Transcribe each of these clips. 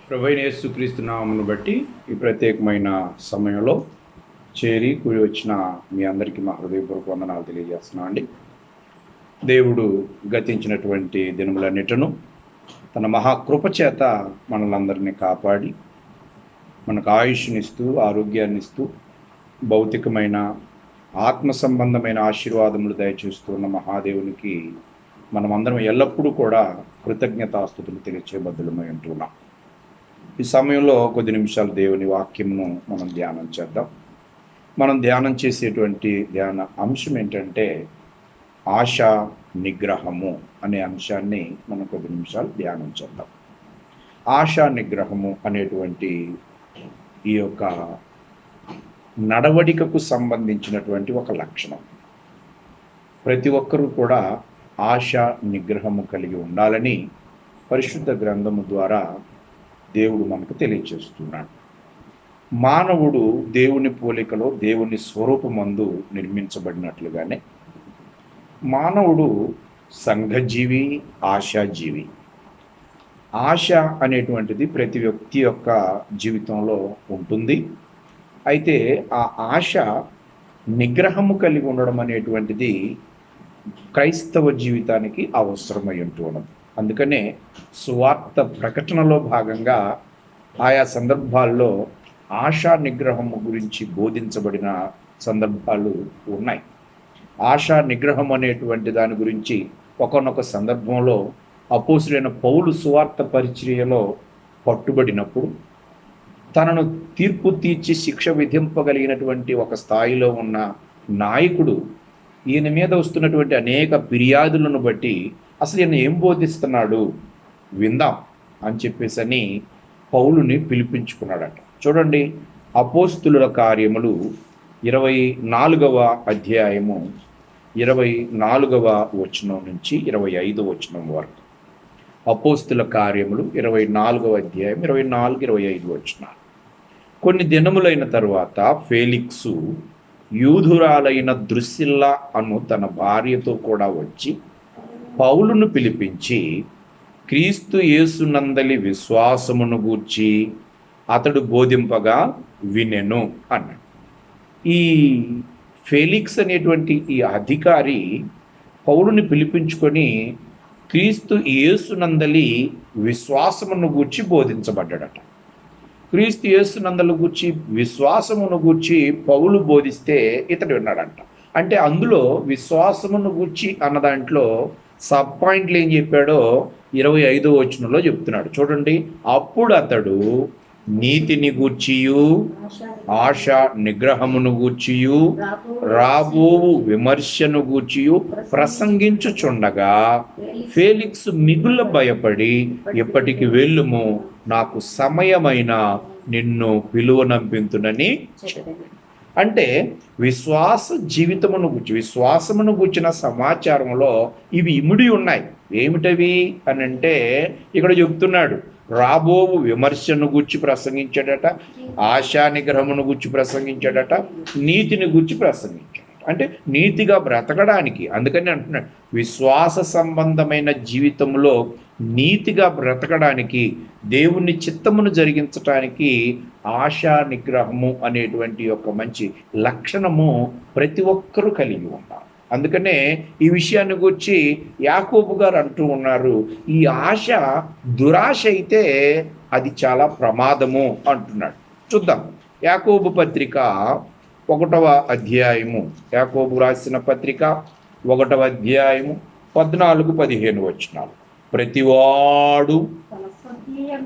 ప్రభువైన యేసుక్రీస్తు నామమును బట్టి ఈ ప్రత్యేకమైన సమయంలో చేరి కూడి వచ్చిన మీ అందరికీ మా హృదయపూర్వక వందనాలు తెలియజేస్తున్నాం అండి. దేవుడు గతించినటువంటి దినములన్నిటను తన మహాకృప చేత మనలందరినీ కాపాడి మనకు ఆయుష్నిస్తూ ఆరోగ్యాన్ని ఇస్తూ భౌతికమైన ఆత్మ సంబంధమైన ఆశీర్వాదములు దయచేస్తున్న మహాదేవునికి మనమందరం ఎల్లప్పుడూ కూడా కృతజ్ఞతాస్తుతులు తెలియచేయబద్దులమై ఉంటున్నాం. ఈ సమయంలో కొద్ది నిమిషాలు దేవుని వాక్యమును మనం ధ్యానం చేద్దాం. మనం ధ్యానం చేసేటువంటి ధ్యాన అంశం ఏంటంటే ఆశా నిగ్రహము అనే అంశాన్ని మనం కొద్ది నిమిషాలు ధ్యానం చేద్దాం. ఆశా నిగ్రహము అనేటువంటి ఈ యొక్క నడవడికకు సంబంధించినటువంటి ఒక లక్షణం. ప్రతి ఒక్కరూ కూడా ఆశా నిగ్రహము కలిగి ఉండాలని పరిశుద్ధ గ్రంథము ద్వారా దేవుడు మనకు తెలియజేస్తున్నాడు. మానవుడు దేవుని పోలికలో దేవుని స్వరూపమందు నిర్మించబడినట్లుగానే మానవుడు సంఘజీవి, ఆశాజీవి. ఆశ అనేటువంటిది ప్రతి వ్యక్తి యొక్క జీవితంలో ఉంటుంది. అయితే ఆ ఆశ నిగ్రహము కలిగి ఉండడం అనేటువంటిది క్రైస్తవ జీవితానికి అవసరమై ఉంటున్నది. అందుకనే సువార్త ప్రకటనలో భాగంగా ఆయా సందర్భాల్లో ఆశా నిగ్రహము గురించి బోధించబడిన సందర్భాలు ఉన్నాయి. ఆశా నిగ్రహం అనేటువంటి దాని గురించి ఒకానొక సందర్భంలో అపోస్తులైన పౌలు సువార్త పరిచర్యలో పట్టుబడినప్పుడు తనను తీర్పు తీర్చి శిక్ష విధింపగలిగినటువంటి ఒక స్థాయిలో ఉన్న నాయకుడు ఈయన మీద వస్తున్నటువంటి అనేక ఫిర్యాదులను బట్టి అసలు ఈయన ఏం బోధిస్తున్నాడు విందాం అని చెప్పేసి పౌలుని పిలిపించుకున్నాడట. చూడండి, అపోస్తుల కార్యములు 24వ అధ్యాయము 24వ వచనం నుంచి 25వ వచనం వరకు. అపోస్తుల కార్యములు 24వ అధ్యాయం 24, 25 వచనాలు. కొన్ని దినములైన తరువాత ఫేలిక్సు యూదురాలైన ద్రుసిల్లా అను తన భార్యతో కూడా వచ్చి పౌలును పిలిపించి క్రీస్తు యేసునందలి విశ్వాసమును గూర్చి అతడు బోధింపగా వినెను అన్నాడు. ఈ ఫేలిక్స్ అనేటువంటి ఈ అధికారి పౌలుని పిలిపించుకొని క్రీస్తు యేసునందలి విశ్వాసమును గూర్చి బోధించబడ్డాడట. క్రీస్తు యేసునందలి గూర్చి విశ్వాసమును గూర్చి పౌలు బోధిస్తే ఇతడు విన్నాడంట. అంటే అందులో విశ్వాసమును గూర్చి అన్న దాంట్లో సబ్ పాయింట్లు ఏం చెప్పాడో 25వ వచనంలో చెప్తున్నాడు. చూడండి, అప్పుడు అతడు నీతిని గూర్చియు ఆశ నిగ్రహమును గూర్చియు రాబోవు విమర్శను గూర్చియు ప్రసంగించుచుండగా ఫేలిక్స్ మిగుల భయపడి ఇప్పటికి వెళ్ళుము, నాకు సమయమైన నిన్ను పిలువనంపింతునని చెప్పాడు. అంటే విశ్వాసమును గూర్చిన సమాచారంలో ఇవి ఇమిడి ఉన్నాయి. ఏమిటవి అని అంటే ఇక్కడ చెప్తున్నాడు, రాబోవు విమర్శను గూర్చి ప్రసంగించాడట, ఆశా నిగ్రహమును గూర్చి ప్రసంగించాడట, నీతిని గూర్చి ప్రసంగించాడట. అంటే నీతిగా బ్రతకడానికి, అందుకని అంటున్నాడు విశ్వాస సంబంధమైన జీవితంలో నీతిగా బ్రతకడానికి, దేవుని చిత్తమును జరిగించటానికి ఆశా నిగ్రహము అనేటువంటి ఒక మంచి లక్షణము ప్రతి ఒక్కరూ కలిగి ఉన్నారు. అందుకనే ఈ విషయాన్ని గురించి యాకోబు గారు అంటూ ఉన్నారు, ఈ ఆశ దురాశ అయితే అది చాలా ప్రమాదము అంటున్నాడు. చూద్దాం, యాకోబు పత్రిక 1వ అధ్యాయము, యాకోబు రాసిన పత్రిక 1వ అధ్యాయము 14-15 వచనాలు.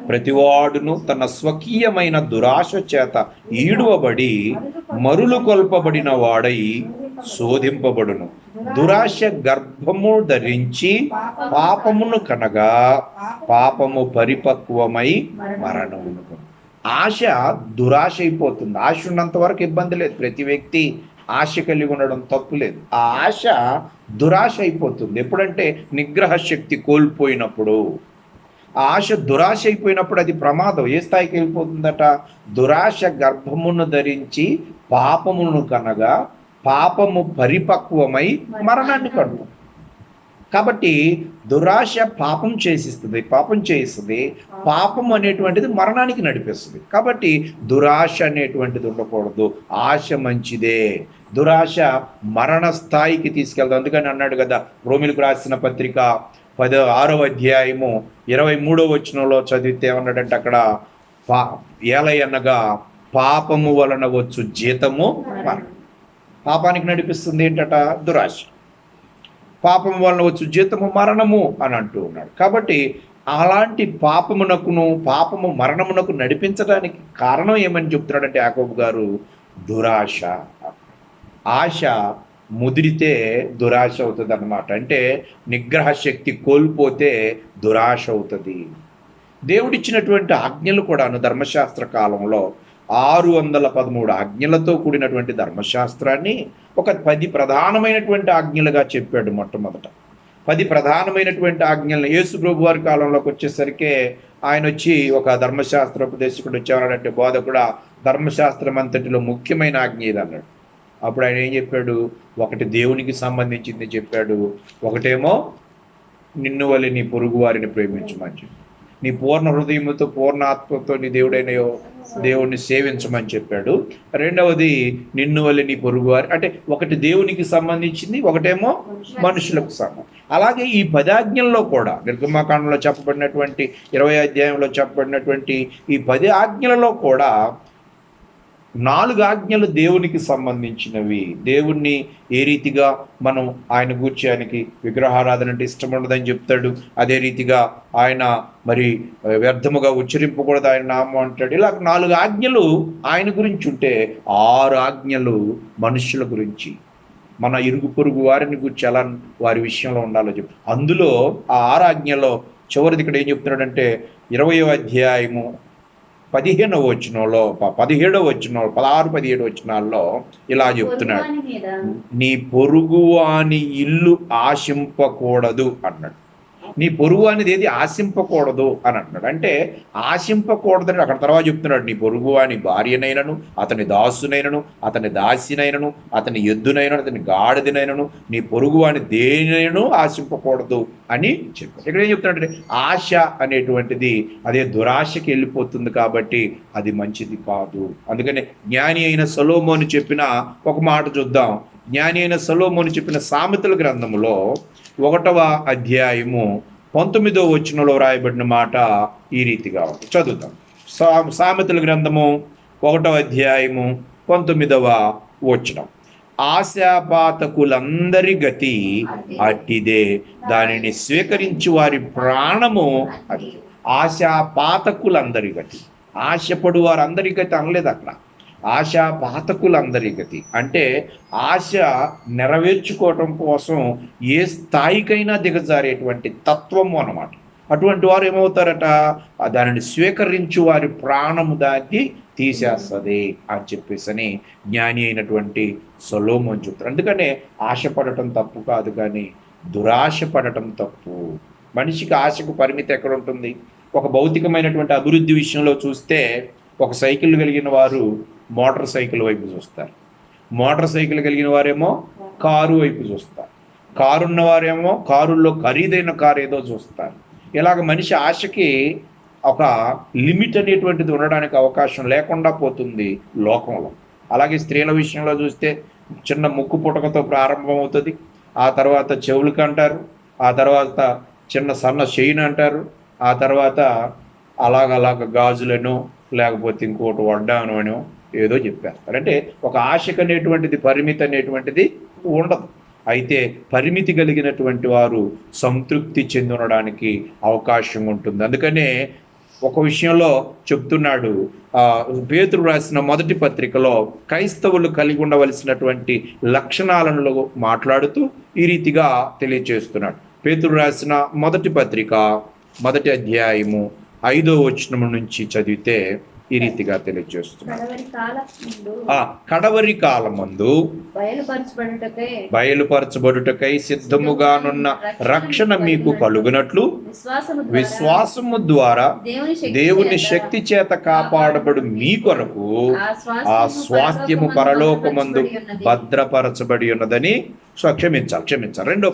ప్రతివాడును తన స్వకీయమైన దురాశ చేత ఈడువబడి మరులు కొల్పబడిన వాడై శోధింపబడును. దురాశ గర్భము ధరించి పాపమును కనగా పాపము పరిపక్వమై మరణమును. ఆశ దురాశ అయిపోతుంది. ఆశ ఉన్నంత వరకు ఇబ్బంది లేదు. ప్రతి వ్యక్తి ఆశ కలిగి ఉండడం తప్పు లేదు. ఆ ఆశ దురాశ అయిపోతుంది ఎప్పుడంటే నిగ్రహ శక్తి కోల్పోయినప్పుడు. ఆ ఆశ దురాశ అయిపోయినప్పుడు అది ప్రమాదం. ఏ స్థాయికి వెళ్ళిపోతుందట? దురాశ గర్భమును ధరించి పాపమును కనగా పాపము పరిపక్వమై మరణాన్ని కడుతుంది. కాబట్టి దురాశ పాపం చేయిస్తుంది. పాపం అనేటువంటిది మరణానికి నడిపిస్తుంది. కాబట్టి దురాశ అనేటువంటిది ఉండకూడదు. ఆశ మంచిదే, దురాశ మరణ స్థాయికి తీసుకెళ్తాం. అందుకని అన్నాడు కదా, రోమిలకు రాసిన పత్రిక 16వ అధ్యాయము 23వ వచనంలో చదివితే ఏమన్నాడంటే అక్కడ ఏలయనగా పాపము వలన వచ్చు జీతము మరణం. పాపానికి నడిపిస్తుంది ఏంటట? దురాశ. పాపము వలన వచ్చు జీతము మరణము అని అంటూ ఉన్నాడు. కాబట్టి అలాంటి పాపము మరణమునకు నడిపించడానికి కారణం ఏమని చెప్తున్నాడంటే యాకోబు గారు, దురాశ. ఆశ ముదిరితే దురాశ అవుతుంది అన్నమాట. అంటే నిగ్రహ శక్తి కోల్పోతే దురాశ అవుతుంది. దేవుడిచ్చినటువంటి ఆజ్ఞలు కూడాను ధర్మశాస్త్ర కాలంలో 613 ఆజ్ఞలతో కూడినటువంటి ధర్మశాస్త్రాన్ని ఒక 10 ప్రధానమైనటువంటి ఆజ్ఞలుగా చెప్పాడు. మొట్టమొదట 10 ప్రధానమైనటువంటి ఆజ్ఞలను యేసు ప్రభు వారి కాలంలోకి వచ్చేసరికి ఆయన వచ్చి ఒక ధర్మశాస్త్ర ఉపదేశకుడు వచ్చేవాడంటే, బోధకుడా ధర్మశాస్త్రం అంతటిలో ముఖ్యమైన ఆజ్ఞ ఇది అన్నాడు. అప్పుడు ఆయన ఏం చెప్పాడు? ఒకటి దేవునికి సంబంధించింది చెప్పాడు, ఒకటేమో నిన్ను వలె నీ పొరుగు వారిని ప్రేమించమని చెప్పి, నీ పూర్ణ హృదయముతో పూర్ణ ఆత్మతో నీ దేవుడిని సేవించమని చెప్పాడు. రెండవది నిన్ను వలె నీ పొరుగు వారి, అంటే ఒకటి దేవునికి సంబంధించింది, ఒకటేమో మనుషులకు సంబంధించి. అలాగే ఈ 10 ఆజ్ఞల్లో కూడా నిర్గమాకాండంలో చెప్పబడినటువంటి 20వ అధ్యాయంలో చెప్పబడినటువంటి ఈ 10 ఆజ్ఞలలో కూడా 4 ఆజ్ఞలు దేవునికి సంబంధించినవి. దేవుణ్ణి ఏ రీతిగా మనం ఆయన గూర్చి ఆయనకి విగ్రహారాధన అంటే ఇష్టం ఉండదని చెప్తాడు. అదే రీతిగా ఆయన మరి వ్యర్థముగా ఉచ్చరింపకూడదు ఆయన నామం అంటాడు. ఇలా 4 ఆజ్ఞలు ఆయన గురించి ఉంటే 6 ఆజ్ఞలు మనుషుల గురించి, మన ఇరుగు పొరుగు వారిని గురించి ఎలా వారి విషయంలో ఉండాలో చెప్పి, అందులో ఆ 6 ఆజ్ఞలో చివరిది ఇక్కడ ఏం చెప్తున్నాడంటే 20వ అధ్యాయము 15వ వచనంలో 17వ వచనంలో 16-17 వచనాల్లో ఇలా చెప్తున్నాడు, నీ పొరుగువాని ఇల్లు ఆశింపకూడదు అన్నాడు. నీ పొరుగు అనేది ఏది ఆశింపకూడదు అని అంటున్నాడు. అంటే ఆశింపకూడదని అక్కడ తర్వాత చెప్తున్నాడు, నీ పొరుగు అని భార్యనైనను, అతని దాసునైనను, అతని దాసినైనను, అతని ఎద్దునైనను, అతని గాడిదనైనను, నీ పొరుగు అని దేనినైనను ఆశింపకూడదు అని చెప్పాడు. ఇక్కడ ఏం చెప్తున్నాడంటే ఆశ అనేటువంటిది అదే దురాశకి వెళ్ళిపోతుంది, కాబట్టి అది మంచిది కాదు. అందుకని జ్ఞాని అయిన సొలొమోను చెప్పిన ఒక మాట చూద్దాం. జ్ఞాని అయిన సొలొమోను చెప్పిన సామెతల గ్రంథములో 1వ అధ్యాయము 19వ వచనంలో రాయబడిన మాట ఈ రీతిగా ఉంది. చదువుతాం. సామెతల గ్రంథము 1వ అధ్యాయము 19వ వచనం, ఆశాపాతకులందరి గతి అట్టిదే, దానిని స్వీకరించి వారి ప్రాణము అది. ఆశాపాతకులందరి గతి, ఆశపడు వారందరి గతి అనలేదు అక్కడ. ఆశాపాతకులందరి గతి అంటే ఆశ నెరవేర్చుకోవటం కోసం ఏ స్థాయికైనా దిగజారేటువంటి తత్వము అన్నమాట. అటువంటి వారు ఏమవుతారట? దానిని స్వీకరించు వారి ప్రాణము దాన్ని తీసేస్తుంది అని చెప్పేసి జ్ఞాని అయినటువంటి సొలొమోను చెప్తారు. అందుకనే ఆశపడటం తప్పు కాదు, కానీ దురాశ పడటం తప్పు. మనిషికి ఆశకు పరిమితి ఎక్కడ ఉంటుంది? ఒక భౌతికమైనటువంటి అభివృద్ధి విషయంలో చూస్తే ఒక సైకిల్ కలిగిన వారు మోటార్ సైకిల్ వైపు చూస్తారు, మోటార్ సైకిల్ కలిగిన వారేమో కారు వైపు చూస్తారు, కారు ఉన్నవారేమో కారుల్లో ఖరీదైన కారు ఏదో చూస్తారు. ఇలాగ మనిషి ఆశకి ఒక లిమిట్ అనేటువంటిది ఉండడానికి అవకాశం లేకుండా పోతుంది లోకంలో. అలాగే స్త్రీల విషయంలో చూస్తే చిన్న ముక్కు పుటకతో ప్రారంభమవుతుంది, ఆ తర్వాత చెవులకు అంటారు, ఆ తర్వాత చిన్న సన్న చెయ్యిని అంటారు, ఆ తర్వాత అలాగ గాజులను లేకపోతే ఇంకోటి వడ్డాను అనో ఏదో చెప్పేస్తారు. అంటే ఒక ఆశకు అనేటువంటిది పరిమితి అనేటువంటిది ఉండదు. అయితే పరిమితి కలిగినటువంటి వారు సంతృప్తి చెందడానికి అవకాశం ఉంటుంది. అందుకనే ఒక విషయంలో చెప్తున్నాడు, పేతురు రాసిన మొదటి పత్రికలో క్రైస్తవులు కలిగి ఉండవలసినటువంటి లక్షణాలను మాట్లాడుతూ ఈ రీతిగా తెలియజేస్తున్నాడు. పేతురు రాసిన మొదటి పత్రిక 1వ అధ్యాయము 5వ వచనం నుంచి చదివితే ఈ రీతిగా తెలియజేస్తున్నాడు. కడవరి కాలమందు కడవరి కాలమందు బయలుపరచబడుటకై సిద్ధముగానున్న రక్షణ మీకు కలుగునట్లు విశ్వాసము ద్వారా దేవుని శక్తి చేత కాపాడబడు మీ కొరకు ఆ స్వాస్థ్యము పరలోకమందు భద్రపరచబడి ఉన్నదని క్షమించాలి. 2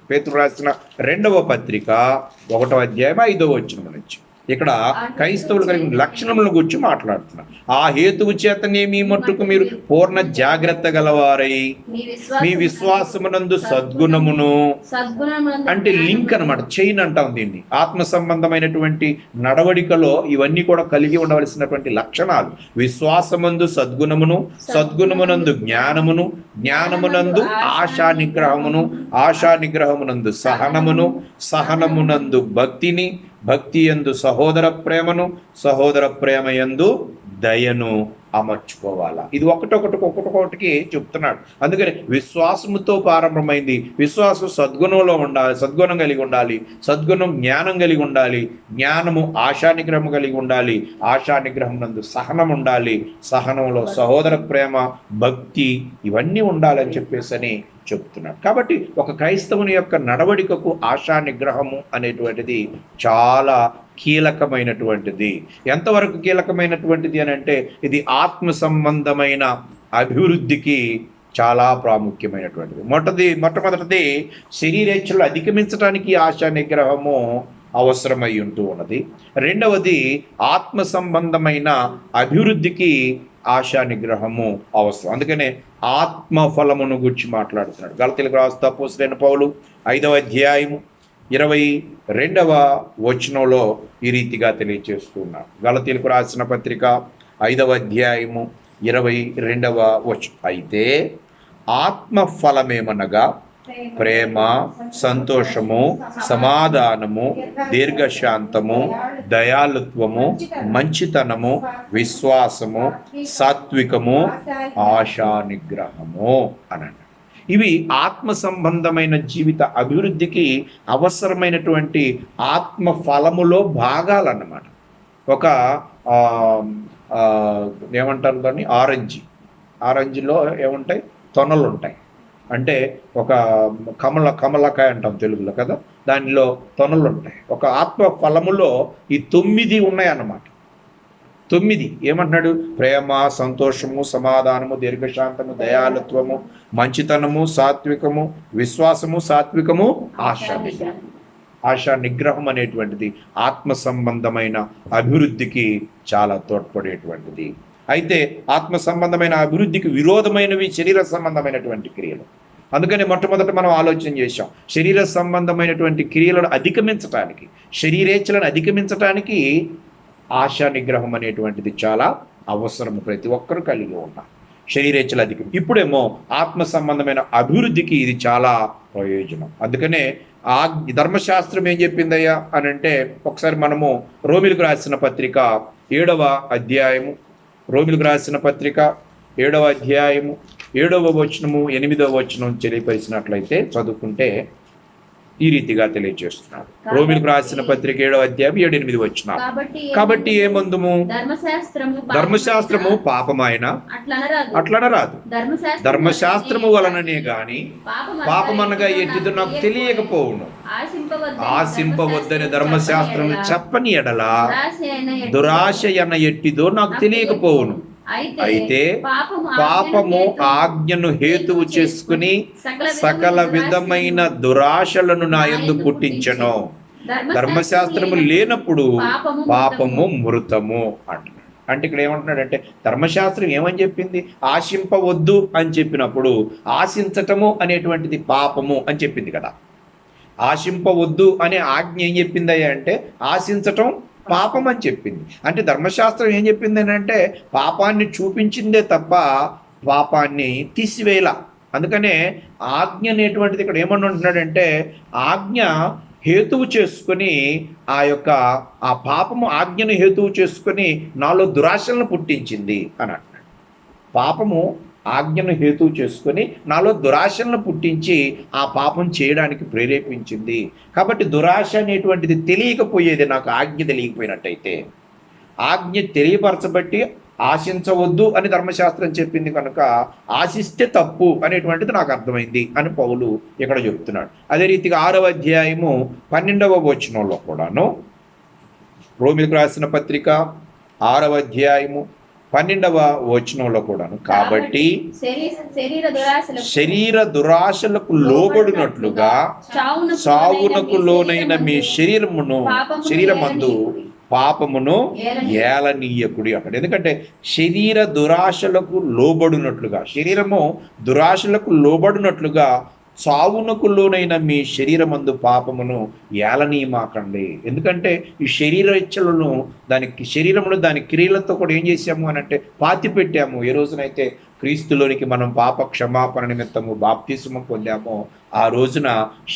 పేతురు రాసిన 2వ పత్రిక 1వ అధ్యాయం 5వ వచనం నుంచి ఇక్కడ క్రైస్తవులు కలిగిన లక్షణములను గురించి మాట్లాడుతున్నారు. ఆ హేతువు చేతనే మీ మట్టుకు మీరు పూర్ణ జాగ్రత్త గలవారై మీ విశ్వాసమునందు సద్గుణమును, అంటే లింక్ అనమాట, చైన్ అంటాం దీన్ని. ఆత్మ సంబంధమైనటువంటి నడవడికలో ఇవన్నీ కూడా కలిగి ఉండవలసినటువంటి లక్షణాలు. విశ్వాసమందు సద్గుణమును, సద్గుణమునందు జ్ఞానమును, జ్ఞానమునందు ఆశా నిగ్రహమును, ఆశా నిగ్రహమునందు సహనమును, సహనమునందు భక్తిని, భక్తి యందు సహోదర ప్రేమను, సహోదర ప్రేమ యందు దయను అమర్చుకోవాలా. ఇది ఒక్కొక్కటికి చెప్తున్నాడు. అందుకని విశ్వాసముతో ప్రారంభమైంది. విశ్వాసం సద్గుణంలో ఉండాలి, సద్గుణం కలిగి ఉండాలి. సద్గుణం జ్ఞానం కలిగి ఉండాలి. జ్ఞానము ఆశానిగ్రహం కలిగి ఉండాలి. ఆశానిగ్రహం నందు సహనం ఉండాలి. సహనంలో సహోదర ప్రేమ, భక్తి ఇవన్నీ ఉండాలని చెప్పేసి చెప్తున్నాడు. కాబట్టి ఒక క్రైస్తవుని యొక్క నడవడికకు ఆశా నిగ్రహము అనేటువంటిది చాలా కీలకమైనటువంటిది. ఎంతవరకు కీలకమైనటువంటిది అని అంటే ఇది ఆత్మ సంబంధమైన అభివృద్ధికి చాలా ప్రాముఖ్యమైనటువంటిది. మొట్టమొదటిది శరీరేచ్ఛలు అధిగమించడానికి ఆశా నిగ్రహము అవసరమై ఉంటూ ఉన్నది. రెండవది ఆత్మ సంబంధమైన అభివృద్ధికి ఆశా నిగ్రహము అవసరం. అందుకనే ఆత్మ ఫలమును గురించి మాట్లాడుతున్నాడు. గలతీయులకు రాసిన అపోస్తలుడైన పౌలు 5వ అధ్యాయము 22వ వచనంలో ఈ రీతిగా తెలియజేస్తున్నాడు. గలతీయులకు రాసిన పత్రిక 5వ అధ్యాయము 22వ వచనం, అయితే ఆత్మ ఫలమేమనగా ప్రేమ, సంతోషము, సమాధానము, దీర్ఘశాంతము, దయాళుత్వము, మంచితనము, విశ్వాసము, సాత్వికము, ఆశా నిగ్రహము అనండి. ఇవి ఆత్మ సంబంధమైన జీవిత అభివృద్ధికి అవసరమైనటువంటి ఆత్మ ఫలములో భాగాలన్నమాట. ఒక ఏమంటారు దాన్ని, ఆరెంజ్లో ఏముంటాయి, తొనలు ఉంటాయి. అంటే ఒక కమలకాయ అంటాం తెలుగులో కదా, దానిలో తొనలు ఉంటాయి. ఒక ఆత్మ ఫలములో ఈ 9 ఉన్నాయన్నమాట. 9 ఏమంటున్నాడు? ప్రేమ, సంతోషము, సమాధానము, దీర్ఘశాంతము, దయాళుత్వము, మంచితనము, సాత్వికము, విశ్వాసము, సాత్వికము, ఆశా నిగ్రహం. ఆశా నిగ్రహం అనేటువంటిది ఆత్మ సంబంధమైన అభివృద్ధికి చాలా తోడ్పడేటువంటిది. అయితే ఆత్మ సంబంధమైన అభివృద్ధికి విరోధమైనవి శరీర సంబంధమైనటువంటి క్రియలు. అందుకని మొట్టమొదట మనం ఆలోచన చేశాం, శరీర సంబంధమైనటువంటి క్రియలను అధిగమించటానికి, శరీరేచ్ఛలను అధిగమించటానికి ఆశా నిగ్రహం అనేటువంటిది చాలా అవసరం. ప్రతి ఒక్కరూ కలిగి ఉన్నారు శరీరేచ్ఛలు అధికం. ఇప్పుడేమో ఆత్మ సంబంధమైన అభివృద్ధికి ఇది చాలా ప్రయోజనం. అందుకనే ఆ ధర్మశాస్త్రం ఏం చెప్పిందయ్యా అని అంటే, ఒకసారి మనము రోమిలకు రాసిన పత్రిక 7వ అధ్యాయము, రోమిలకు రాసిన పత్రిక 7వ అధ్యాయము 7వ వచనము 8వ వచనం తెలియపరిచినట్లయితే చదువుకుంటే ఈ రీతిగా తెలియజేస్తున్నాడు. రోమిలకు రాసిన పత్రిక 7వ అధ్యాయం 7-8 వచనాలు. కాబట్టి ఏమందుము, ధర్మశాస్త్రము పాపమైన అట్లనరాదు, ధర్మశాస్త్రము వలననే గాని పాపమనగా ఎట్టిదో నాకు తెలియకపోవును. ఆశింపవద్దని ధర్మశాస్త్రము చెప్పని ఎడల దురాశ అన్న ఎట్టిదో నాకు తెలియకపోవును. అయితే పాపము ఆజ్ఞను హేతువు చేసుకుని సకల విధమైన దురాశలను నా యందు పుట్టించెను. ధర్మశాస్త్రము లేనప్పుడు పాపము మృతము అంటున్నాడు. అంటే ఇక్కడ ఏమంటున్నాడంటే, ధర్మశాస్త్రం ఏమని చెప్పింది? ఆశింపవద్దు అని చెప్పినప్పుడు ఆశించటము అనేటువంటిది పాపము అని చెప్పింది కదా. ఆశింపవద్దు అనే ఆజ్ఞ ఏం చెప్పిందయ్యా అంటే ఆశించటం పాపం అని చెప్పింది. అంటే ధర్మశాస్త్రం ఏం చెప్పింది అంటే పాపాన్ని చూపించిందే తప్ప పాపాన్ని తీసివేయాల. అందుకనే ఆజ్ఞ అనేటువంటిది ఇక్కడ ఏమని ఉంటున్నాడంటే, ఆజ్ఞ హేతువు చేసుకొని ఆ పాపము ఆజ్ఞను హేతువు చేసుకొని నాలో దురాశలను పుట్టించింది అని అంటున్నాడు. పాపము ఆజ్ఞను హేతువు చేసుకొని నాలో దురాశలను పుట్టించి ఆ పాపం చేయడానికి ప్రేరేపించింది. కాబట్టి దురాశ అనేటువంటిది తెలియకపోయేది, నాకు ఆజ్ఞ తెలియకపోయినట్టయితే ఆజ్ఞ తెలియపరచబట్టి ఆశించవద్దు అని ధర్మశాస్త్రం చెప్పింది కనుక ఆశిస్తే తప్పు అనేటువంటిది నాకు అర్థమైంది అని పౌలు ఇక్కడ చెప్తున్నాడు. అదే రీతిగా 6వ అధ్యాయము 12వ వచనంలో కూడాను, రోమిలకు రాసిన పత్రిక 6వ అధ్యాయము 12వ వచనంలో కూడాను, కాబట్టి శరీర దురాశలకు లోబడినట్లుగా సావునకు లోనైన మీ శరీరమందు పాపమును ఏలనీయకుడి అంటాడు. ఎందుకంటే శరీర దురాశలకు లోబడినట్లుగా, శరీరము దురాశలకు లోబడినట్లుగా చావునకు లోనైన మీ శరీరమందు పాపమును ఏలనీయమాకండి. ఎందుకంటే ఈ శరీర ఇచ్చలను శరీరమును దాని క్రియలతో కూడా ఏం చేసాము అని అంటే పాతి పెట్టాము. ఏ రోజునైతే క్రీస్తులోనికి మనం పాప క్షమాపణ నిమిత్తము బాప్తిస్మం పొందామో ఆ రోజున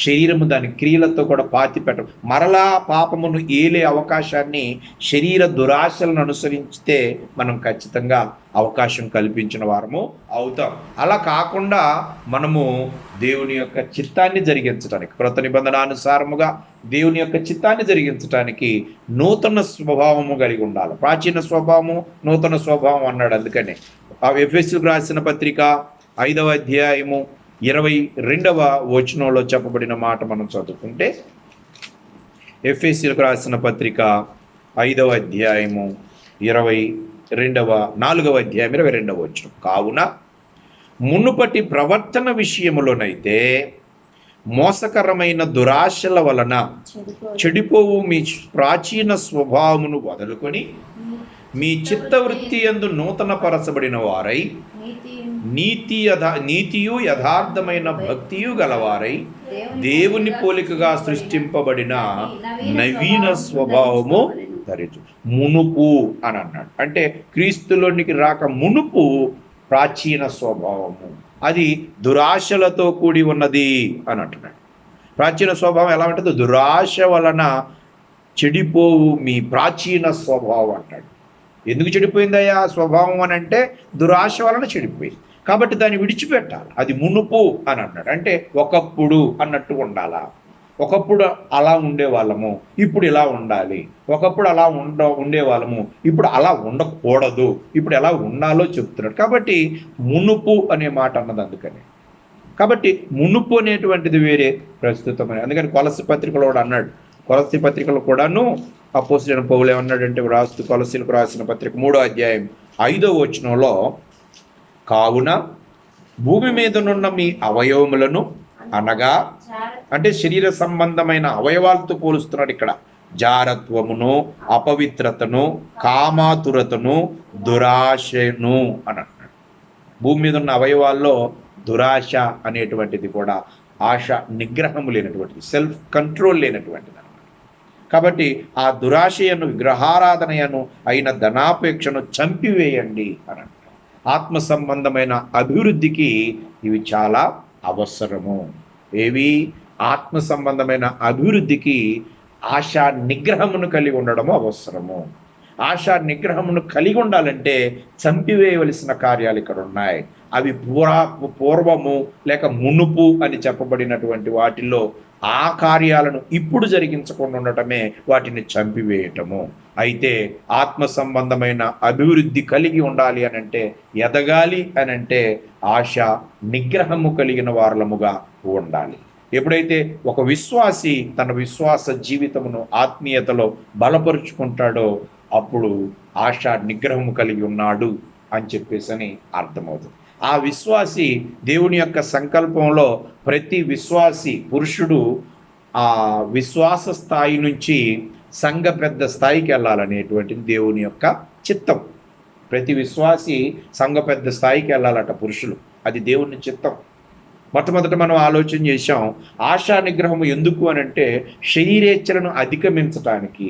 శరీరము దాని క్రియలతో కూడా పాతి పెట్టం. మరలా పాపమును ఏలే అవకాశాన్ని శరీర దురాశలను అనుసరిస్తే మనం ఖచ్చితంగా అవకాశం కల్పించిన వారము అవుతాం. అలా కాకుండా మనము దేవుని యొక్క చిత్తాన్ని జరిగించడానికి, కృత నిబంధనానుసారముగా దేవుని యొక్క చిత్తాన్ని జరిగించడానికి నూతన స్వభావము కలిగి ఉండాలి. ప్రాచీన స్వభావము, నూతన స్వభావం అన్నాడు. అందుకనే ఎఫెసీయులకు రాసిన పత్రిక 5వ అధ్యాయము 22వ వచనంలో చెప్పబడిన మాట మనం చదువుకుంటే, ఎఫెసీయులకు రాసిన పత్రిక 5వ అధ్యాయము 4వ అధ్యాయం 22వ వచనం, కావున మునుపటి ప్రవర్తన విషయములోనైతే మోసకరమైన దురాశల వలన చెడిపోవు మీ ప్రాచీన స్వభావమును వదులుకొని మీ చిత్తవృత్తి యందు నూతన పరచబడిన వారై నీతియు యథార్థమైన భక్తియు గలవారై దేవుని పోలికగా సృష్టింపబడిన నవీన స్వభావము ధరించు. మునుపు అని అన్నాడు. అంటే క్రీస్తులోనికి రాక మునుపు ప్రాచీన స్వభావము, అది దురాశలతో కూడి ఉన్నది అని అంటున్నాడు. ప్రాచీన స్వభావం ఎలా ఉంటుంది? దురాశ వలన చెడిపోవు మీ ప్రాచీన స్వభావం అంటాడు. ఎందుకు చెడిపోయిందయ్యా స్వభావం అని అంటే దురాశ వలన చెడిపోయింది కాబట్టి దాన్ని విడిచిపెట్టాలి. అది మునుపు అని అన్నాడు. అంటే ఒకప్పుడు అన్నట్టు ఉండాలా. ఒకప్పుడు అలా ఉండేవాళ్ళము, ఇప్పుడు ఇలా ఉండాలి. ఒకప్పుడు అలా ఉండేవాళ్ళము, ఇప్పుడు అలా ఉండకూడదు. ఇప్పుడు ఎలా ఉండాలో చెప్తున్నాడు. కాబట్టి మునుపు అనే మాట అన్నది అందుకని. కాబట్టి మునుపు అనేటువంటిది వేరే, ప్రస్తుతమని. అందుకని కొలసి పత్రికలో కూడా అన్నాడు. కొలసి పత్రికలో కూడాను అపోస్తలుడైన పౌలు ఏమన్నాడంటే, కొలసీలకు రాసిన పత్రిక 3వ అధ్యాయం 5వ వచనంలో, కావున భూమి మీదనున్న మీ అవయవములను అనగా, అంటే శరీర సంబంధమైన అవయవాలతో పోలుస్తున్నాడు ఇక్కడ, జారత్వమును, అపవిత్రతను, కామాతురతను, దురాశను అని అంటున్నాడు. భూమి మీద ఉన్న అవయవాల్లో దురాశ అనేటువంటిది కూడా ఆశ నిగ్రహము లేనటువంటిది, సెల్ఫ్ కంట్రోల్ లేనటువంటిది అన్నమాట. కాబట్టి ఆ దురాశయను, విగ్రహారాధనయను అయిన ధనాపేక్షను చంపివేయండి అని అంటారు. ఆత్మ సంబంధమైన అభివృద్ధికి ఇవి చాలా అవసరము. ఏవి? ఆత్మ సంబంధమైన అభివృద్ధికి ఆశా నిగ్రహమును కలిగి ఉండడము అవసరము. ఆశా నిగ్రహమును కలిగి ఉండాలంటే చంపివేయవలసిన కార్యాలు ఇక్కడ ఉన్నాయి. అవి పూర్వము లేక మునుపు అని చెప్పబడినటువంటి వాటిల్లో ఆ కార్యాలను ఇప్పుడు జరిగించకుండా ఉండటమే వాటిని చంపివేయటము. అయితే ఆత్మ సంబంధమైన అభివృద్ధి కలిగి ఉండాలి అనంటే, ఎదగాలి అనంటే ఆశ నిగ్రహము కలిగిన వారలముగా ఉండాలి. ఎప్పుడైతే ఒక విశ్వాసి తన విశ్వాస జీవితమును ఆత్మీయతలో బలపరుచుకుంటాడో అప్పుడు ఆశ నిగ్రహము కలిగి ఉన్నాడు అని చెప్పేసి అర్థమవుతుంది. ఆ విశ్వాసి దేవుని యొక్క సంకల్పంలో ప్రతి విశ్వాసి పురుషుడు ఆ విశ్వాస స్థాయి నుంచి సంఘ పెద్ద స్థాయికి వెళ్ళాలనేటువంటిది దేవుని యొక్క చిత్తం. ప్రతి విశ్వాసి సంఘ పెద్ద స్థాయికి వెళ్ళాలట పురుషులు, అది దేవుని చిత్తం. మొట్టమొదట మనం ఆలోచన చేశాం, ఆశా నిగ్రహము ఎందుకు అని అంటే శరీరేచ్ఛలను అధిగమించటానికి.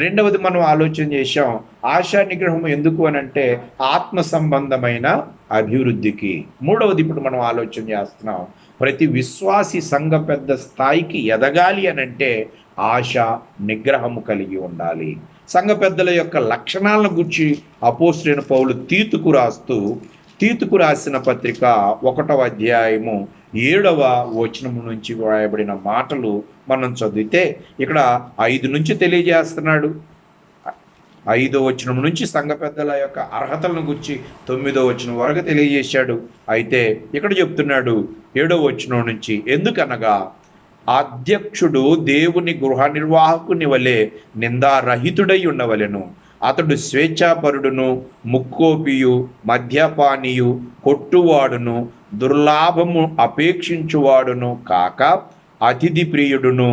రెండవది మనం ఆలోచన చేశాం, ఆశా నిగ్రహము ఎందుకు అని అంటే ఆత్మ సంబంధమైన అభివృద్ధికి. మూడవది ఇప్పుడు మనం ఆలోచన చేస్తున్నాం, ప్రతి విశ్వాసి సంఘ పెద్ద స్థాయికి ఎదగాలి అని అంటే ఆశ నిగ్రహము కలిగి ఉండాలి. సంఘ పెద్దల యొక్క లక్షణాలను గురించి అపోస్తలుడైన పౌలు తీతుకు రాసిన పత్రిక 1వ అధ్యాయము 7వ వచనము నుంచి వ్రాయబడిన మాటలు మనం చదివితే ఇక్కడ 5 నుంచి తెలియజేస్తున్నాడు. 5వ వచనం నుంచి సంఘ పెద్దల యొక్క అర్హతలను గురించి 9వ వచనం వరకు తెలియజేశాడు. అయితే ఇక్కడ చెప్తున్నాడు 7వ వచనం నుంచి, ఎందుకనగా అధ్యక్షుడు దేవుని గృహ నిర్వాహకుని వలె నిందారహితుడై ఉండవలెను. అతడు స్వేచ్ఛాపరుడును, ముక్కోపియు, మద్యపానీయు, కొట్టువాడును, దుర్లాభము అపేక్షించువాడును కాక అతిథి ప్రియుడును,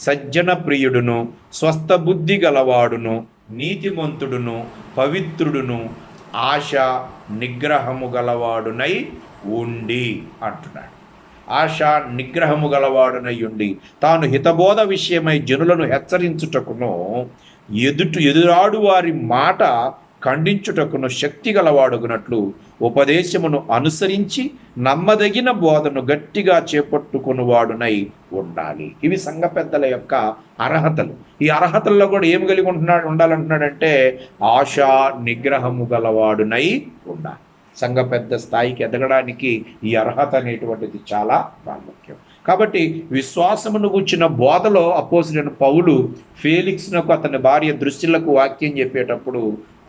సజ్జన ప్రియుడును, స్వస్థ బుద్ధి గలవాడును, నీతిమంతుడును, పవిత్రుడును, ఆశ నిగ్రహము గలవాడునై ఉండి అంటున్నాడు. ఆశ నిగ్రహము గలవాడునై ఉండి తాను హితబోధ విషయమై జనులను హెచ్చరించుటకును ఎదురాడు వారి మాట ఖండించుటకును శక్తి గలవాడుగునట్లు ఉపదేశమును అనుసరించి నమ్మదగిన బోధను గట్టిగా చేపట్టుకునివాడునై ఉండాలి. ఇవి సంఘ పెద్దల యొక్క అర్హతలు. ఈ అర్హతల్లో కూడా ఏం కలిగి ఉండాలంటున్నాడంటే ఆశా నిగ్రహము గలవాడునై ఉండాలి. సంఘ పెద్ద స్థాయికి ఎదగడానికి ఈ అర్హత అనేటువంటిది చాలా ప్రాముఖ్యం. కాబట్టి విశ్వాసమును గుర్చిన బోధలో అపోస్తలుడైన పౌలు ఫేలిక్స్నకు అతని భార్య దృష్టిలకు వాక్యం చెప్పేటప్పుడు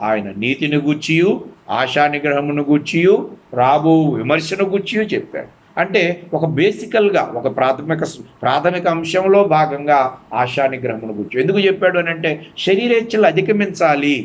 ఆయన నీతిని గూర్చియు, ఆశా నిగ్రహమును గూర్చియు, రాబో విమర్శను గూర్చియు చెప్పాడు. అంటే ఒక బేసికల్గా ఒక ప్రాథమిక అంశంలో భాగంగా ఆశా నిగ్రహమును గూర్చి ఎందుకు చెప్పాడు అని అంటే శరీరేచ్ఛలు అధిగమించాలి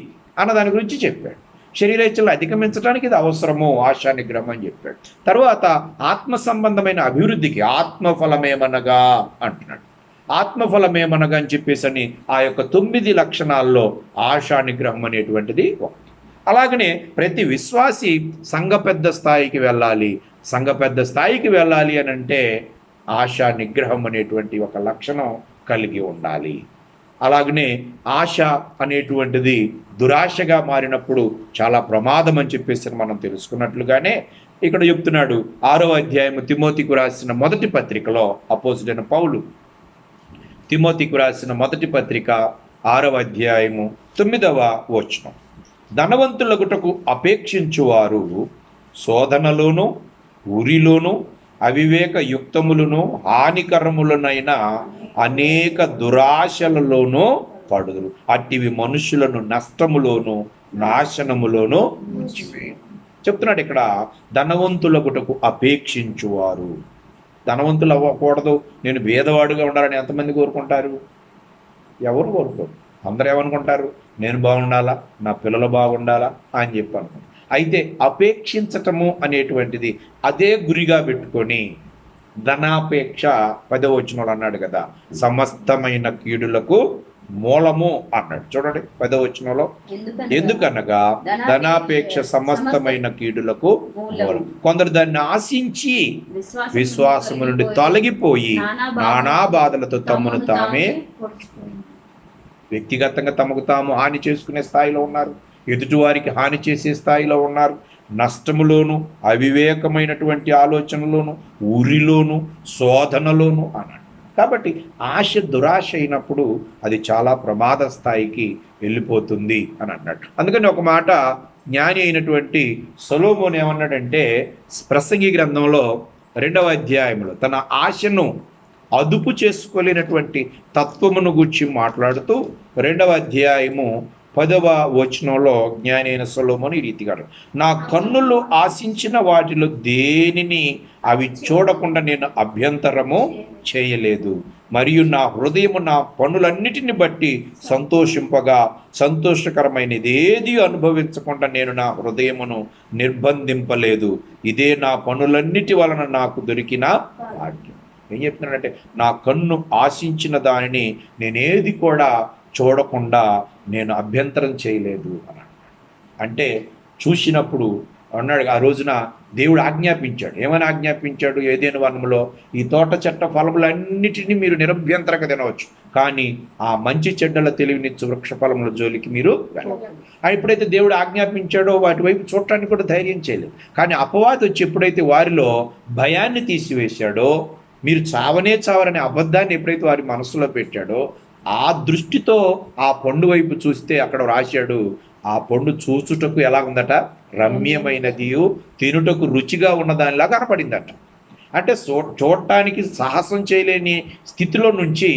అన్న దాని గురించి చెప్పాడు. శరీరేచ్ఛలు అధిగమించడానికి ఇది అవసరము, ఆశా నిగ్రహం అని చెప్పాడు. తర్వాత ఆత్మ సంబంధమైన అభివృద్ధికి ఆత్మఫలమేమనగా అంటున్నాడు. ఆత్మఫలమేమనగా అని చెప్పేసి ఆ యొక్క 9 లక్షణాల్లో ఆశా నిగ్రహం అనేటువంటిది ఒకటి. అలాగనే ప్రతి విశ్వాసి సంఘ పెద్ద స్థాయికి వెళ్ళాలి. సంఘ పెద్ద స్థాయికి వెళ్ళాలి అని అంటే ఆశా నిగ్రహం అనేటువంటి ఒక లక్షణం కలిగి ఉండాలి. అలాగనే ఆశ అనేటువంటిది దురాశగా మారినప్పుడు చాలా ప్రమాదం అని చెప్పేసి మనం తెలుసుకున్నట్లుగానే ఇక్కడ చెప్తున్నాడు. 6వ అధ్యాయము తిమోతికు రాసిన మొదటి పత్రికలో అపోస్తలుడైన పౌలు తిమోతికు రాసిన మొదటి పత్రిక 6వ అధ్యాయము 9వ వచనం, ధనవంతులగుటకు అపేక్షించువారు శోధనలోను, ఉరిలోను, అవివేక యుక్తములను, హానికరములనైన అనేక దురాశలలోనూ పడుదురు. అట్టివి మనుషులను నష్టములోను, నాశనములోను ముంచివేయును. చెప్తున్నాడు ఇక్కడ ధనవంతులగుటకు అపేక్షించువారు. ధనవంతులు అవ్వకూడదు, నేను భేదవాడుగా ఉండాలని ఎంతమంది కోరుకుంటారు? ఎవరు కోరుకోరు. అందరూ ఏమనుకుంటారు? నేను బాగుండాలా, నా పిల్లలు బాగుండాలా అని చెప్పి అనుకుంటారు. అయితే అపేక్షించటము అనేటువంటిది అదే గురిగా పెట్టుకొని ధనాపేక్ష 10వ వచనంలో అన్నాడు కదా, సమస్తమైన కీడులకు మూలము అన్నాడు. చూడండి 10వ వచనంలో, ఎందుకనగా ధనాపేక్ష సమస్తమైన కీడులకు మూలం. కొందరు దాన్ని ఆశించి విశ్వాసము నుండి తొలగిపోయి నానా బాధలతో తమను తామే వ్యక్తిగతంగా తమకు తాము హాని చేసుకునే స్థాయిలో ఉన్నారు, ఎదుటివారికి హాని చేసే స్థాయిలో ఉన్నారు, నష్టములోను, అవివేకమైనటువంటి ఆలోచనలోను, ఉరిలోను, శోధనలోను అన్నాడు. కాబట్టి ఆశ దురాశ అయినప్పుడు అది చాలా ప్రమాద స్థాయికి వెళ్ళిపోతుంది అని అన్నట్టు. అందుకని ఒక మాట జ్ఞాని అయినటువంటి సొలొమోను ఏమన్నాడంటే ప్రసంగి గ్రంథంలో 2వ అధ్యాయంలో తన ఆశను అదుపు చేసుకోలేనటువంటి తత్వమును గురించి మాట్లాడుతూ 2వ అధ్యాయము 10వ వచనంలో జ్ఞాని అయిన సొలొమోను ఈ రీతిగా, నా కన్నులు ఆశించిన వాటిలో దేనిని అవి చూడకుండా నేను అభ్యంతరము చేయలేదు, మరియు నా హృదయము నా పనులన్నిటిని బట్టి సంతోషింపగా సంతోషకరమైనది ఏది అనుభవించకుండా నేను నా హృదయమును నిర్బంధింపలేదు. ఇదే నా పనులన్నిటి వలన నాకు దొరికిన భాగ్యం. ఏం చెప్తున్నాడంటే నా కన్ను ఆశించిన దానిని నేనేది కూడా చూడకుండా నేను అభ్యంతరం చేయలేదు అన్నాడు. అంటే చూసినప్పుడు అన్నాడు, ఆ రోజున దేవుడు ఆజ్ఞాపించాడు. ఏమని ఆజ్ఞాపించాడు? ఏదైనా వనంలో ఈ తోట చెట్ట ఫలములన్నిటినీ మీరు నిరభ్యంతరంగా తినవచ్చు, కానీ ఆ మంచి చెడ్డల తెలివినిచ్చు వృక్ష ఫలముల జోలికి మీరు వెళ్ళకూడదు. ఎప్పుడైతే దేవుడు ఆజ్ఞాపించాడో వాటి వైపు చూడటానికి కూడా ధైర్యం చేయలేదు. కానీ అపవాది వచ్చి ఎప్పుడైతే వారిలో భయాన్ని తీసివేశాడో, మీరు చావనే చావరనే అబద్ధాన్ని ఎప్పుడైతే వారి మనసులో పెట్టాడో, ఆ దృష్టితో ఆ పండు వైపు చూస్తే అక్కడ రాశాడు, ఆ పండు చూచుటకు ఎలా ఉందట, రమ్యమైనది, తినుటకు రుచిగా ఉన్నదానిలా కనపడిందట. అంటే చూడటానికి సాహసం చేయలేని స్థితిలో నుంచి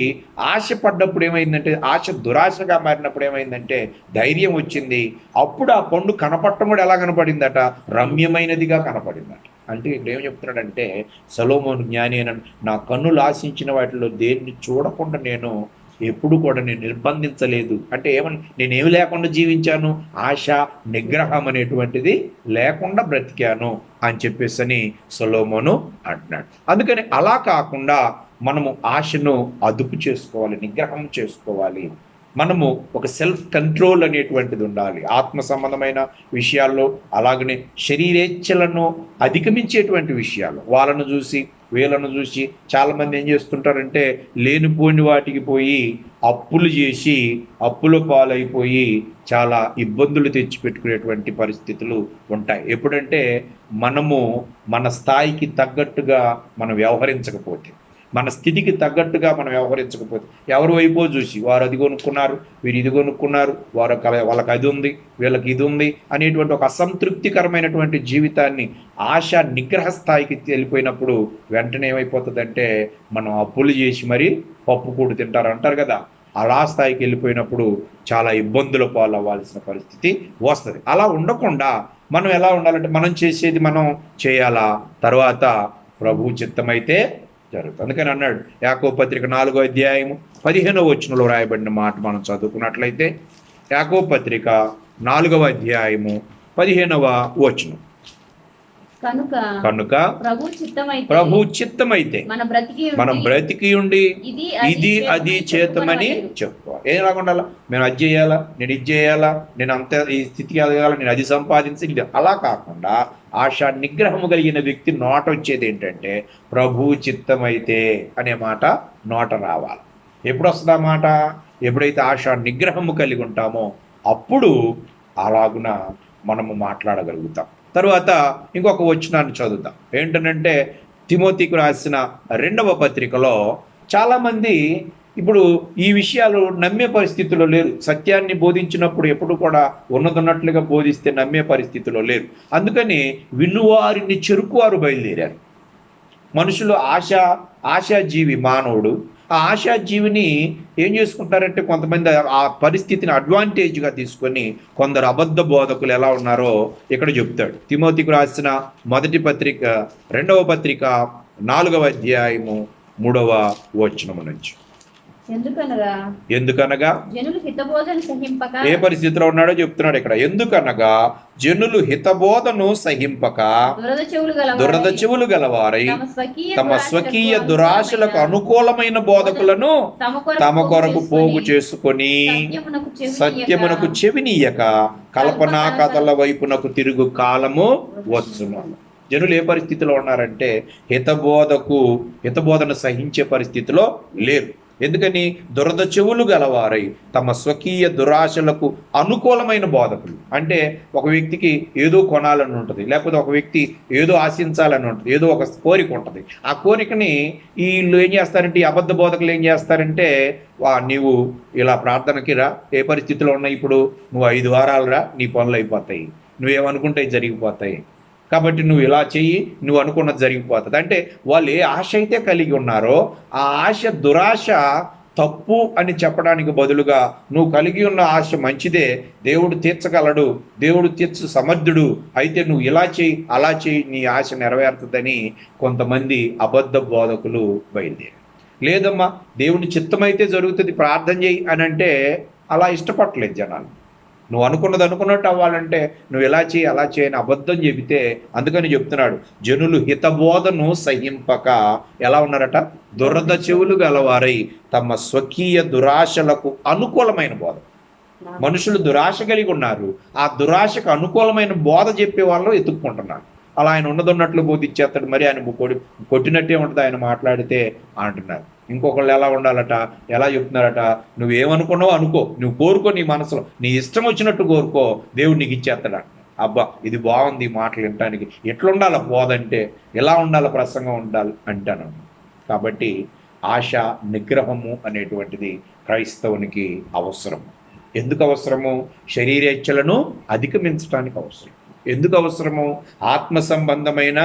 ఆశ పడ్డప్పుడు ఏమైందంటే, ఆశ దురాశగా మారినప్పుడు ఏమైందంటే ధైర్యం వచ్చింది. అప్పుడు ఆ పండు కనపడటం కూడా ఎలా కనపడిందట, రమ్యమైనదిగా కనపడిందట. అంటే ఇప్పుడు ఏం చెప్తున్నాడంటే సొలొమోను జ్ఞాని నా కన్నులు ఆశించిన వాటిలో దేన్ని చూడకుండా నేను ఎప్పుడు కూడా నేను నిర్బంధించలేదు. అంటే నేనేమి లేకుండా జీవించాను, ఆశ నిగ్రహం అనేటువంటిది లేకుండా బ్రతికాను అని చెప్పేసి సొలొమోను అంటున్నాడు. అందుకని అలా కాకుండా మనము ఆశను అదుపు చేసుకోవాలి, నిగ్రహం చేసుకోవాలి. మనము ఒక సెల్ఫ్ కంట్రోల్ అనేటువంటిది ఉండాలి ఆత్మ సంబంధమైన విషయాల్లో, అలాగనే శరీరేచ్ఛలను అధిగమించేటువంటి విషయాలు. వాళ్ళను చూసి వీళ్ళను చూసి చాలామంది ఏం చేస్తుంటారంటే లేనిపోని వాటికి పోయి అప్పులు చేసి అప్పుల పాలైపోయి చాలా ఇబ్బందులు తెచ్చిపెట్టుకునేటువంటి పరిస్థితులు ఉంటాయి. ఎప్పుడంటే మనము మన స్థాయికి తగ్గట్టుగా మనం వ్యవహరించకపోతే, మన స్థితికి తగ్గట్టుగా మనం వ్యవహరించకపోతే, ఎవరి వైపో చూసి వారు అది కొనుక్కున్నారు, వీరు ఇది కొనుక్కున్నారు, వాళ్ళకి అది ఉంది, వీళ్ళకి ఇది ఉంది అనేటువంటి ఒక అసంతృప్తికరమైనటువంటి జీవితాన్ని ఆశ నిగ్రహ స్థాయికి వెళ్ళిపోయినప్పుడు వెంటనే ఏమైపోతుందంటే మనం అప్పులు చేసి మరీ పప్పు కూడు తింటారు అంటారు కదా, అలా స్థాయికి వెళ్ళిపోయినప్పుడు చాలా ఇబ్బందుల పాలవ్వాల్సిన పరిస్థితి వస్తుంది. అలా ఉండకుండా మనం ఎలా ఉండాలంటే మనం చేసేది మనం చేయాలా, తర్వాత ప్రభు చిత్తమైతే జరుగుతుంది. అందుకని అన్నాడు యాకోబు పత్రిక 4వ అధ్యాయము 15వ వచనంలో రాయబడిన మాట మనం చదువుకున్నట్లయితే, యాకోబు పత్రిక 4వ అధ్యాయము 15వ వచనం, కనుక ప్రభు చిత్తమైతే మనం బ్రతికి ఉండి ఇది అది చేతమని చెప్పుకోవాలి. ఏం రాకుండా మేము అది చేయాలా, నేను ఇది చేయాలా, నేను అంత ఈ స్థితికి ఎదగాల, నేను అది సంపాదించి, అలా కాకుండా ఆశ నిగ్రహము కలిగిన వ్యక్తి నోట వచ్చేది ఏంటంటే ప్రభు చిత్తమైతే అనే మాట నోట రావాలి. ఎప్పుడు వస్తుంది ఆ మాట? ఎప్పుడైతే ఆశ నిగ్రహము కలిగి ఉంటామో అప్పుడు అలాగున మనము మాట్లాడగలుగుతాం. తరువాత ఇంకొక వచనాన్ని చదువుతాం. ఏంటంటే తిమోతికి రాసిన 2వ పత్రికలో చాలామంది ఇప్పుడు ఈ విషయాలు నమ్మే పరిస్థితిలో లేరు. సత్యాన్ని బోధించినప్పుడు ఎప్పుడు కూడా ఉన్నదన్నట్లుగా బోధిస్తే నమ్మే పరిస్థితిలో లేరు. అందుకని వినువారిని చెరుకువారు బయలుదేరారు. మనుషులు ఆశాజీవి మానవుడు. ఆ ఆశాజీవిని ఏం చేసుకుంటారంటే కొంతమంది ఆ పరిస్థితిని అడ్వాంటేజ్గా తీసుకొని కొందరు అబద్ధ బోధకులు ఎలా ఉన్నారో ఇక్కడ చెప్తాడు. తిమోతికి రాసిన 1వ పత్రిక 2వ పత్రిక 4వ అధ్యాయము 3వ వచనము నుంచి, ఎందుకనగా ఏ పరిస్థితిలో ఉన్నాడో చెప్తున్నాడు ఇక్కడ. ఎందుకనగా జనులు హితబోధను సహింపక దురద చెవులు గలవారై తమ స్వకీయ దురాశలకు అనుకూలమైన బోధకులను తమ కొరకు పోగు చేసుకొని సత్యమునకు చెవినీయక కల్పనా కథల వైపునకు తిరుగు కాలము వచ్చును. జనులు ఏ పరిస్థితిలో ఉన్నారంటే హితబోధను సహించే పరిస్థితిలో లేరు. ఎందుకని? దురద చెవులు గలవారై తమ స్వకీయ దురాశలకు అనుకూలమైన బోధకులు. అంటే ఒక వ్యక్తికి ఏదో కొనాలని ఉంటుంది, లేకపోతే ఒక వ్యక్తి ఏదో ఆశించాలని ఉంటుంది, ఏదో ఒక కోరిక ఉంటుంది. ఆ కోరికని వీళ్ళు ఏం చేస్తారంటే, ఈ అబద్ధ బోధకులు ఏం చేస్తారంటే, నీవు ఇలా ప్రార్థనకి రా, ఏ పరిస్థితిలో ఉన్నాయి ఇప్పుడు, నువ్వు 5 వారాలు రా, నీ పనులు అయిపోతాయి, నువ్వేమనుకుంటే జరిగిపోతాయి, కాబట్టి నువ్వు ఇలా చెయ్యి, నువ్వు అనుకున్నది జరిగిపోతుంది. అంటే వాళ్ళు ఏ ఆశ అయితే కలిగి ఉన్నారో ఆ ఆశ దురాశ తప్పు అని చెప్పడానికి బదులుగా నువ్వు కలిగి ఉన్న ఆశ మంచిదే, దేవుడు తీర్చగలడు, దేవుడు తీర్చు సమర్థుడు, అయితే నువ్వు ఇలా చెయ్యి అలా చెయ్యి, నీ ఆశ నెరవేరుతుందని కొంతమంది అబద్ధ బోధకులు బయలుదేరారు. లేదమ్మా దేవుని చిత్తమైతే జరుగుతుంది, ప్రార్థన చేయి అని అంటే అలా ఇష్టపడలేదు జనాలు. నువ్వు అనుకున్నది అనుకున్నట్టు అవ్వాలంటే నువ్వు ఎలా చేయి అలా చేయని అబద్ధం చెబితే, అందుకని చెప్తున్నాడు జనులు హితబోధను సహింపక ఎలా ఉన్నారట, దురద చెవులు గలవారై తమ స్వకీయ దురాశలకు అనుకూలమైన బోధ. మనుషులు దురాశ కలిగి ఉన్నారు, ఆ దురాశకు అనుకూలమైన బోధ చెప్పే వాళ్ళు ఎత్తుక్కుంటున్నారు. అలా ఆయన ఉన్నదన్నట్లు బోధించేస్తాడు, మరి ఆయన కొట్టినట్టే ఉంటుంది ఆయన మాట్లాడితే అంటున్నారు. ఇంకొకళ్ళు ఎలా ఉండాలట, ఎలా చెప్తున్నారట, నువ్వేమనుకున్నావో అనుకో, నువ్వు కోరుకో, నీ మనసులో నీ ఇష్టం వచ్చినట్టు కోరుకో, దేవుడు నీకు ఇచ్చేస్తాడు. అబ్బా ఇది బాగుంది మాటలు వినటానికి, ఎట్లా ఉండాలి బోధంటే, ఎలా ఉండాలి ప్రసంగం ఉండాలి అంటాను. కాబట్టి ఆశ నిగ్రహము అనేటువంటిది క్రైస్తవునికి అవసరం. ఎందుకు అవసరము? శరీరేచ్ఛలను అధిగమించడానికి అవసరం. ఎందుకు అవసరము? ఆత్మ సంబంధమైన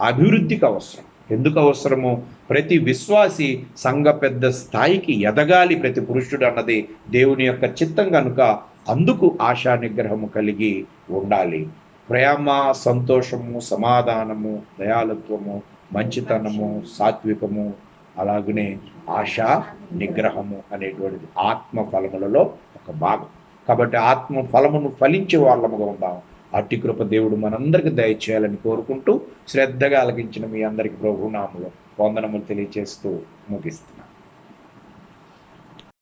అభివృద్ధికి అవసరం. ఎందుకు అవసరము? ప్రతి విశ్వాసి సంఘ పెద్ద స్థాయికి ఎదగాలి ప్రతి పురుషుడు అన్నది దేవుని యొక్క చిత్తం కనుక అందుకు ఆశా నిగ్రహము కలిగి ఉండాలి. ప్రేమ, సంతోషము, సమాధానము, దయాళుత్వము, మంచితనము, సాత్వికము, అలాగనే ఆశా నిగ్రహము అనేటువంటిది ఆత్మ ఫలములలో ఒక భాగం. కాబట్టి ఆత్మ ఫలమును ఫలించే వాళ్ళముగా ఉందాం. అట్టి కృప దేవుడు మనందరికి దయచేయాలని కోరుకుంటూ శ్రద్ధగా ఆలకించిన మీ అందరికి ప్రభునామములో వందనములు తెలియచేస్తూ ముగిస్తాం.